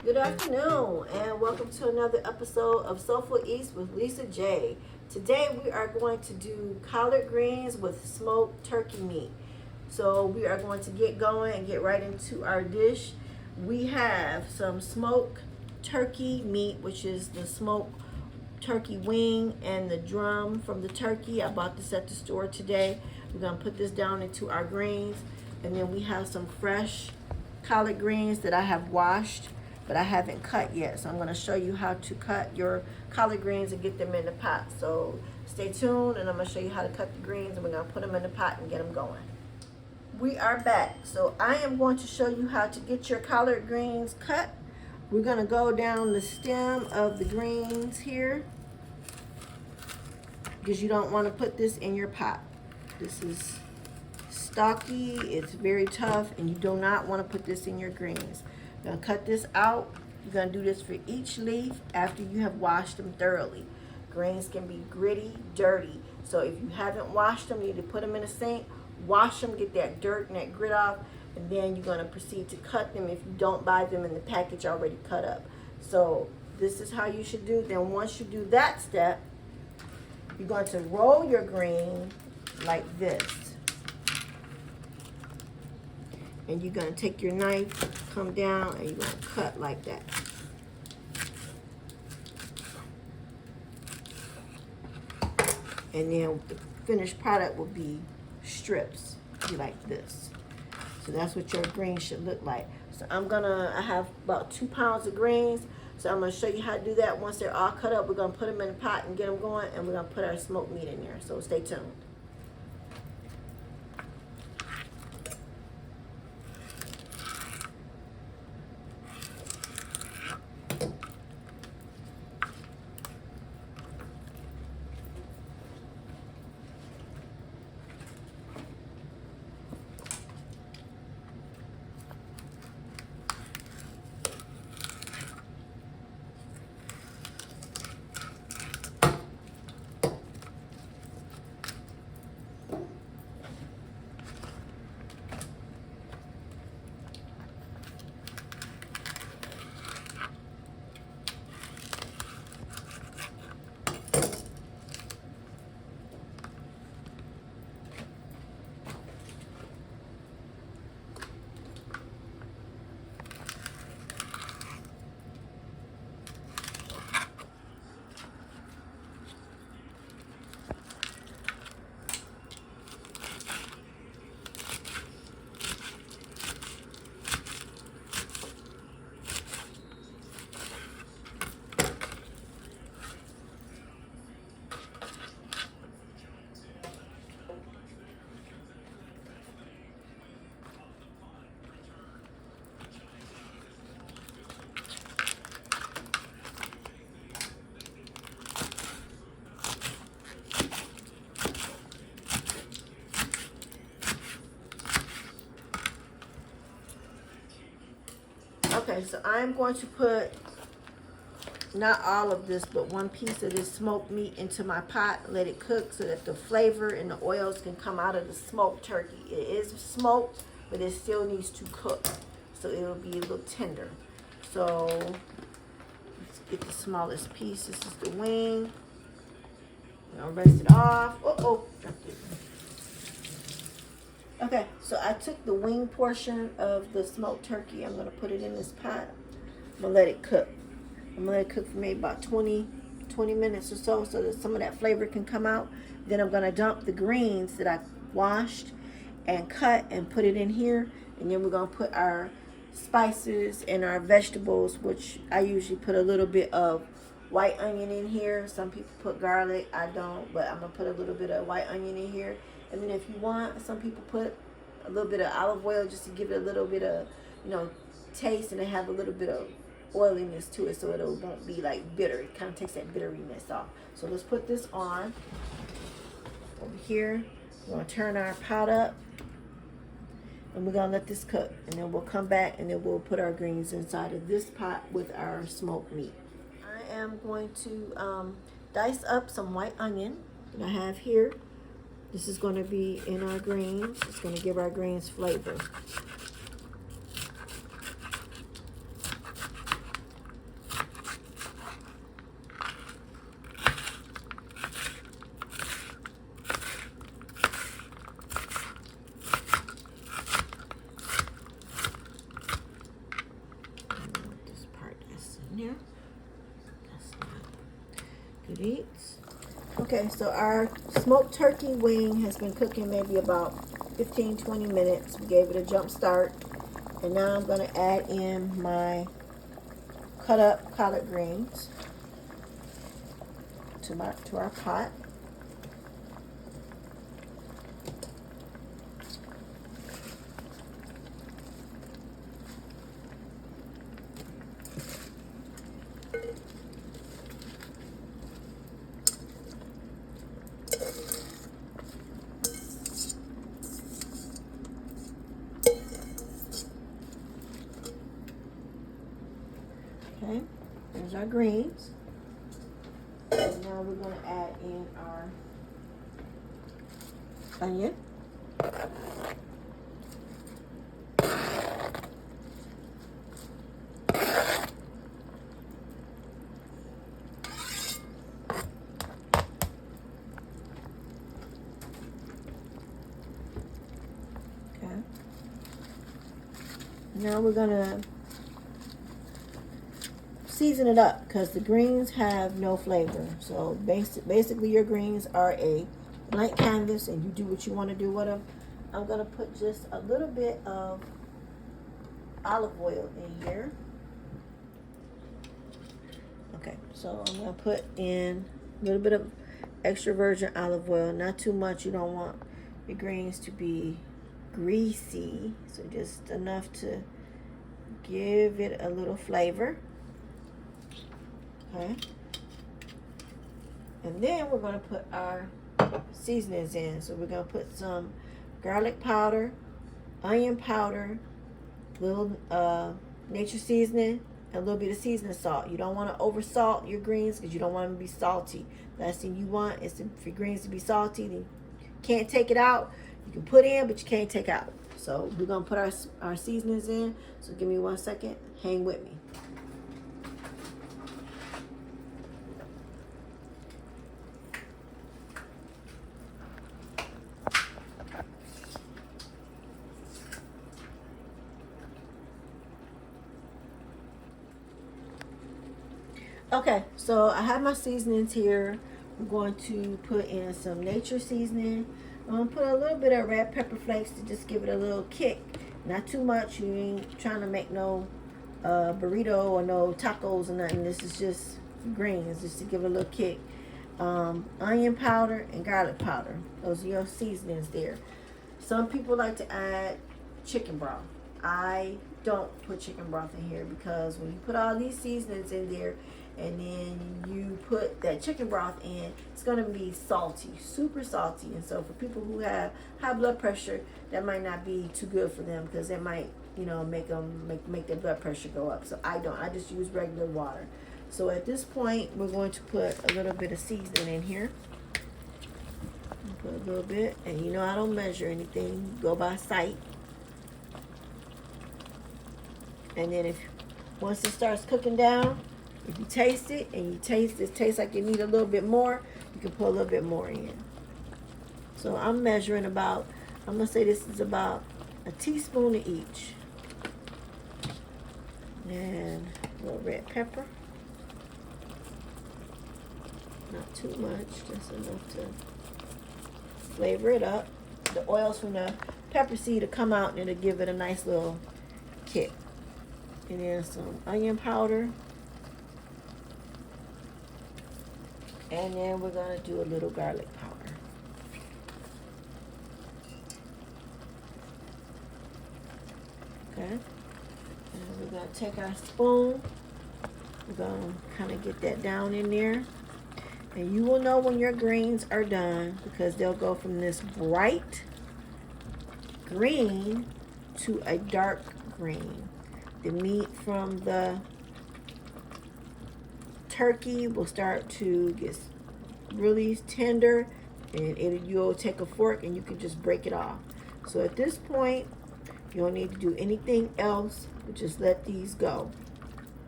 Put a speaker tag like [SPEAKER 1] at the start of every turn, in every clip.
[SPEAKER 1] Good afternoon, and welcome to another episode of Soulful East with Lisa J. Today we are going to do collard greens with smoked turkey meat. So we are going to get going and get right into our dish. We have some smoked turkey meat, which is the smoked turkey wing and the drum from the turkey. I bought this at the store today. We're going to put this down into our greens, and then we have some fresh collard greens that I have washed but I haven't cut yet. So I'm going to show you how to cut your collard greens and get them in the pot. So stay tuned, and I'm going to show you how to cut the greens, and we're going to put them in the pot and get them going. We are back. So I am going to show you how to get your collard greens cut. We're going to go down the stem of the greens here, because you don't want to put this in your pot. This is stocky, it's very tough, and you do not want to put this in your greens. You're going to cut this out. You're going to do this for each leaf after you have washed them thoroughly. Greens can be gritty, dirty. So if you haven't washed them, you need to put them in a sink, wash them, get that dirt and that grit off, and then you're going to proceed to cut them if you don't buy them in the package already cut up. So this is how you should do. Then once you do that step, you're going to roll your green like this. And you're going to take your knife, come down, and you're going to cut like that. And then the finished product will be strips, be like this. So that's what your greens should look like. So I have about 2 pounds of greens. So I'm going to show you how to do that. Once they're all cut up, we're going to put them in a pot and get them going, and we're going to put our smoked meat in there. So stay tuned. Okay, so I'm going to put not all of this, but one piece of this smoked meat into my pot, let it cook so that the flavor and the oils can come out of the smoked turkey. It is smoked, but it still needs to cook, so it will be a little tender. So let's get the smallest piece. This is the wing. I'm gonna rest it off. Dropped it. Okay, so I took the wing portion of the smoked turkey. I'm going to put it in this pot. I'm going to let it cook. I'm going to let it cook for maybe about 20 minutes or so that some of that flavor can come out. Then I'm going to dump the greens that I washed and cut and put it in here. And then we're going to put our spices and our vegetables, which I usually put a little bit of white onion in here. Some people put garlic. I don't, but I'm going to put a little bit of white onion in here. And then if you want, some people put a little bit of olive oil just to give it a little bit of, you know, taste, and it have a little bit of oiliness to it, so it won't be like bitter. It kind of takes that bitteriness off. So let's put this on over here. We're going to turn our pot up, and we're going to let this cook, and then we'll come back and then we'll put our greens inside of this pot with our smoked meat. I am going to dice up some white onion that I have here. This is going to be in our greens. It's going to give our greens flavor. This part that's in there. That's not good eats. Okay, so our smoked turkey wing has been cooking maybe about 15-20 minutes. We gave it a jump start. And now I'm going to add in my cut up collard greens to our pot. Okay, there's our greens. And now we're going to add in our onion. Okay. Now we're going to season it up because the greens have no flavor. So basically your greens are a blank canvas and you do what you want to do with them. I'm going to put just a little bit of olive oil in here. Okay, so I'm going to put in a little bit of extra virgin olive oil. Not too much. You don't want your greens to be greasy. So just enough to give it a little flavor. Okay. And then we're going to put our seasonings in. So we're going to put some garlic powder, onion powder, little nature seasoning, and a little bit of seasoning salt. You don't want to over salt your greens because you don't want them to be salty. Last thing you want is for your greens to be salty. Then you can't take it out. You can put in, but you can't take out. So we're going to put our seasonings in. So give me 1 second. Hang with me. Okay, so I have my seasonings here. I'm going to put in some nature seasoning. I'm going to put a little bit of red pepper flakes to just give it a little kick. Not too much. You ain't trying to make no burrito or no tacos or nothing. This is just greens, just to give it a little kick. Onion powder and garlic powder. Those are your seasonings there. Some people like to add chicken broth. I don't put chicken broth in here because when you put all these seasonings in there and then you put that chicken broth in, it's going to be salty, super salty. And so for people who have high blood pressure, that might not be too good for them because it might, you know, make their blood pressure go up. So I don't. I just use regular water. So at this point, we're going to put a little bit of seasoning in here. Put a little bit, and you know I don't measure anything. Go by sight. And then once it starts cooking down, if you taste it and it tastes like you need a little bit more, you can put a little bit more in. So I'm measuring about, I'm going to say this is about a teaspoon of each. And a little red pepper. Not too much, just enough to flavor it up. The oils from the pepper seed will come out and it'll give it a nice little kick. And then some onion powder. And then we're going to do a little garlic powder. Okay. And we're going to take our spoon. We're going to kind of get that down in there. And you will know when your greens are done because they'll go from this bright green to a dark green. The meat from the turkey will start to get really tender, and you'll take a fork and you can just break it off. So at this point, you don't need to do anything else, but just let these go.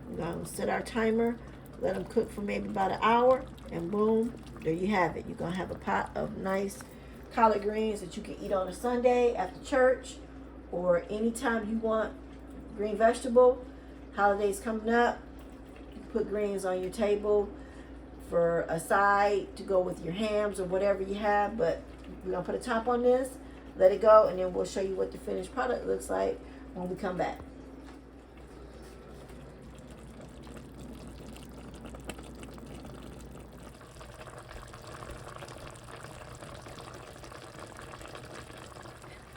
[SPEAKER 1] We're going to set our timer, let them cook for maybe about an hour, and boom, there you have it. You're going to have a pot of nice collard greens that you can eat on a Sunday after church or anytime you want green vegetable. Holidays coming up, you put greens on your table for a side to go with your hams or whatever you have. But we're going to put a top on this, let it go, and then we'll show you what the finished product looks like when we come back.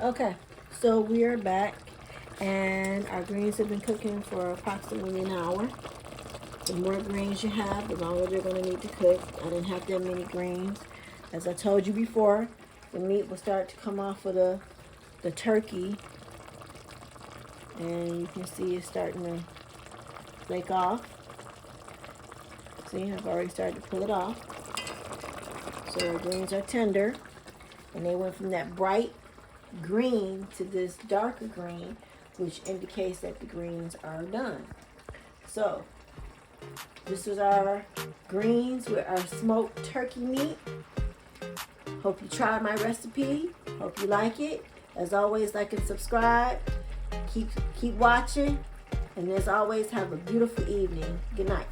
[SPEAKER 1] Okay, so we are back, and our greens have been cooking for approximately an hour. The more greens you have, the longer they're going to need to cook. I didn't have that many greens. As I told you before, the meat will start to come off of the turkey, and you can see it's starting to flake off. See, I've already started to pull it off. So our greens are tender, and they went from that bright green to this darker green, which indicates that the greens are done. So this is our greens with our smoked turkey meat. Hope you try my recipe. Hope you like it. As always, like and subscribe. Keep watching, and as always, have a beautiful evening. Good night.